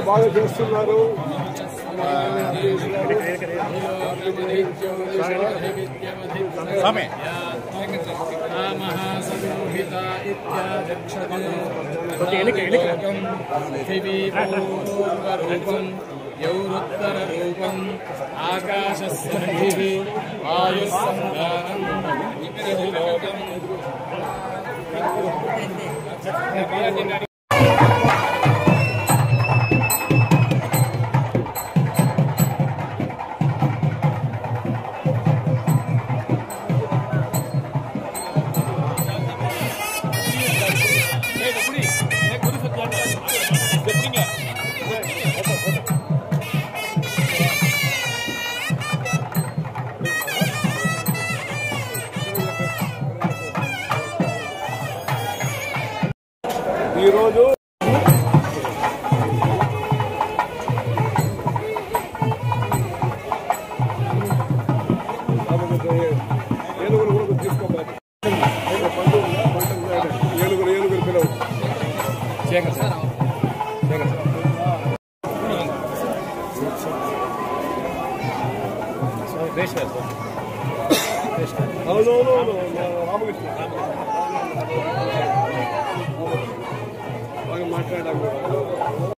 బాగా చేస్తున్నారు. యౌరుత్తరరూపం ఆకాశస్సంధిః వాయుస్సంధానం విక్రదిలోకం ఈరోజు ఏనుగురు కూడా తీసుకోవాలి. ఏనుగురు పిలవు. అవునవును రామకృష్ణ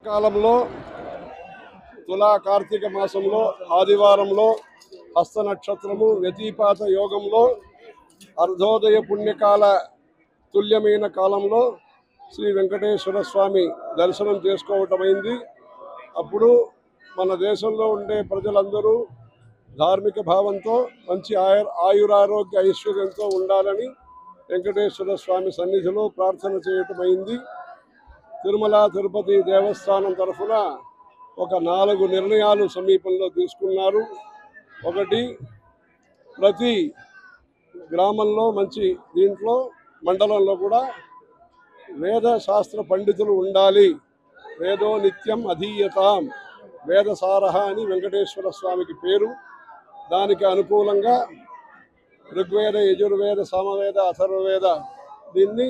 కాలంలో తులా కార్తీక మాసంలో ఆదివారంలో హస్త నక్షత్రము వ్యతిపాత యోగంలో అర్ధోదయ పుణ్యకాల తుల్యమైన కాలంలో శ్రీ వెంకటేశ్వర స్వామి దర్శనం చేసుకోవటమైంది. అప్పుడు మన దేశంలో ఉండే ప్రజలందరూ ధార్మిక భావంతో మంచి ఆయురారోగ్య ఐశ్వర్యంతో ఉండాలని వెంకటేశ్వర స్వామి సన్నిధిలో ప్రార్థన చేయటమైంది. తిరుమల తిరుపతి దేవస్థానం తరఫున ఒక 4 నిర్ణయాలు సమీపంలో తీసుకున్నారు. ఒకటి, ప్రతి గ్రామంలో మంచి దీంట్లో మండలంలో కూడా వేద శాస్త్ర పండితులు ఉండాలి. వేదో నిత్యం అధీయతాం వేదసారహ అని వెంకటేశ్వర స్వామికి పేరు. దానికి అనుకూలంగా ఋగ్వేద యజుర్వేద సామవేద అథర్వవేద దీన్ని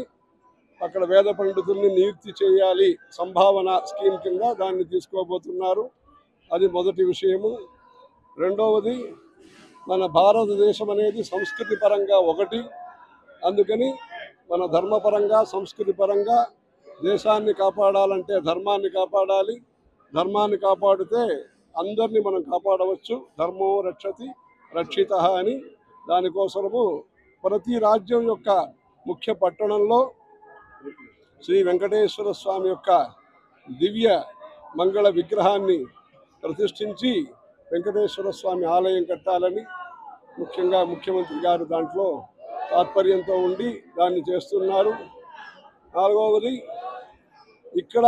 అక్కడ వేద పండితుల్ని నియుక్తి చేయాలి. సంభావన స్కీమ్ కింద దాన్ని తీసుకోబోతున్నారు. అది మొదటి విషయము. రెండవది, మన భారతదేశం అనేది సంస్కృతి పరంగా ఒకటి. అందుకని మన ధర్మపరంగా సంస్కృతి పరంగా దేశాన్ని కాపాడాలంటే ధర్మాన్ని కాపాడాలి. ధర్మాన్ని కాపాడితే అందరినీ మనం కాపాడవచ్చు. ధర్మో రక్షతి రక్షిత అని. దానికోసము ప్రతి రాజ్యం యొక్క ముఖ్య పట్టణంలో శ్రీ వెంకటేశ్వర స్వామి యొక్క దివ్య మంగళ విగ్రహాన్ని ప్రతిష్ఠించి వెంకటేశ్వర స్వామి ఆలయం కట్టాలని ముఖ్యంగా ముఖ్యమంత్రి గారు దాంట్లో తాత్పర్యంతో ఉండి దాన్ని చేస్తున్నారు. నాలుగవది, ఇక్కడ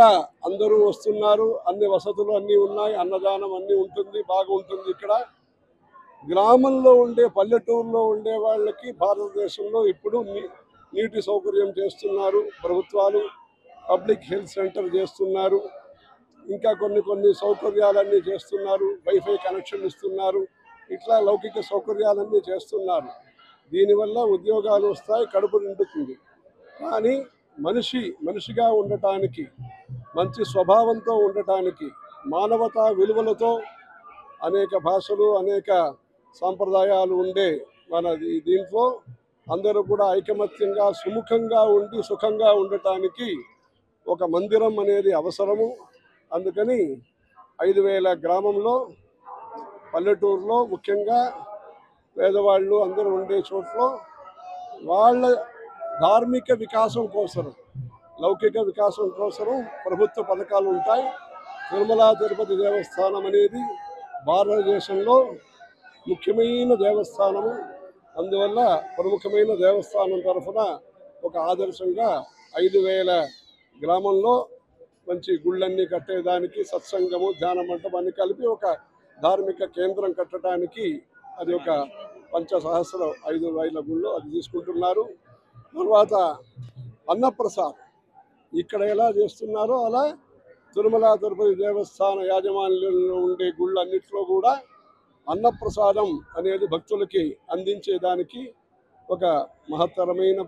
అందరూ వస్తున్నారు, అన్ని వసతులు అన్నీ ఉన్నాయి, అన్నదానం అన్నీ ఉంటుంది, బాగుంటుంది. ఇక్కడ గ్రామంలో ఉండే పల్లెటూరులో ఉండే వాళ్ళకి భారతదేశంలో ఇప్పుడు నీటి సౌకర్యం చేస్తున్నారు ప్రభుత్వాలు. పబ్లిక్ హెల్త్ సెంటర్ చేస్తున్నారు. ఇంకా కొన్ని సౌకర్యాలన్నీ చేస్తున్నారు. వైఫై కనెక్షన్ ఇస్తున్నారు. ఇట్లా లౌకిక సౌకర్యాలన్నీ చేస్తున్నారు. దీనివల్ల ఉద్యోగాలు వస్తాయి, కడుపు నిండుతుంది. కానీ మనిషిగా ఉండటానికి, మంచి స్వభావంతో ఉండటానికి, మానవతా విలువలతో అనేక భాషలు అనేక సాంప్రదాయాలు ఉండే మన దీంట్లో అందరూ కూడా ఐకమత్యంగా సుముఖంగా ఉండి సుఖంగా ఉండటానికి ఒక మందిరం అనేది అవసరము. అందుకని 5000 గ్రామంలో పల్లెటూరులో ముఖ్యంగా పేదవాళ్ళు అందరూ ఉండే చోట్ల వాళ్ళ ధార్మిక వికాసం కోసం, లౌకిక వికాసం కోసం ప్రభుత్వ పథకాలు ఉంటాయి. తిరుమల తిరుపతి దేవస్థానం అనేది భారతదేశంలో ముఖ్యమైన దేవస్థానము. అందువల్ల ప్రముఖమైన దేవస్థానం తరఫున ఒక ఆదర్శంగా 5000 గ్రామంలో మంచి గుళ్ళన్నీ కట్టేదానికి, సత్సంగము ధ్యాన మంటపాన్ని కలిపి ఒక ధార్మిక కేంద్రం కట్టడానికి అది ఒక 5,000 గుళ్ళు అది తీసుకుంటున్నారు. తర్వాత అన్నప్రసాద్ ఇక్కడ ఎలా చేస్తున్నారో అలా తిరుమల తిరుపతి దేవస్థాన యాజమాన్యంలో ఉండే గుళ్ళన్నింటిలో కూడా అన్నప్రసాదం అనేది భక్తులకి అందించేదానికి ఒక బృహత్తరమైన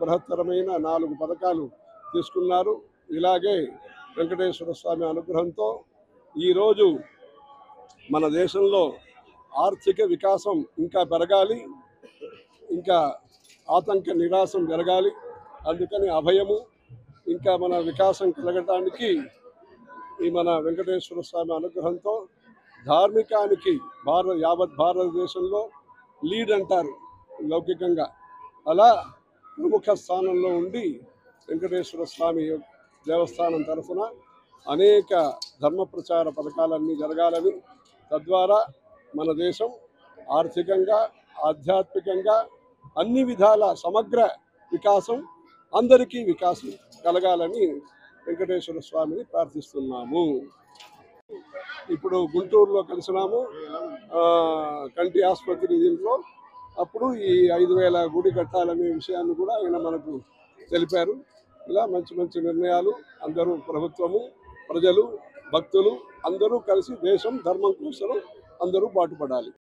4 పథకాలు తీసుకున్నారు. ఇలాగే వెంకటేశ్వర స్వామి అనుగ్రహంతో ఈరోజు మన దేశంలో ఆర్థిక వికాసం ఇంకా పెరగాలి, ఇంకా ఆతంక నిరాశం జరగాలి. అందుకని అభయము ఇంకా మన వికాసం కలగటానికి ఈ మన వెంకటేశ్వర స్వామి అనుగ్రహంతో ధార్మికానికి యావత్ భారతదేశంలో లీడ్ అంటారు లౌకికంగా, అలా ప్రముఖ స్థానంలో ఉండి వెంకటేశ్వర స్వామి దేవస్థానం తరఫున అనేక ధర్మ ప్రచార పథకాలన్నీ జరగాలని, తద్వారా మన దేశం ఆర్థికంగా ఆధ్యాత్మికంగా అన్ని విధాల సమగ్ర వికాసం, అందరికీ వికాసం కలగాలని వెంకటేశ్వర స్వామిని ప్రార్థిస్తున్నాము. ఇప్పుడు గుంటూరులో కలిసినాము కంటి ఆసుపత్రి దీంట్లో. అప్పుడు ఈ 5,000 గుడి కట్టాలనే విషయాన్ని కూడా ఆయన మనకు తెలిపారు. ఇలా మంచి మంచి నిర్ణయాలు అందరూ, ప్రభుత్వము, ప్రజలు, భక్తులు అందరూ కలిసి దేశం ధర్మం కోసం అందరూ పాటుపడాలి.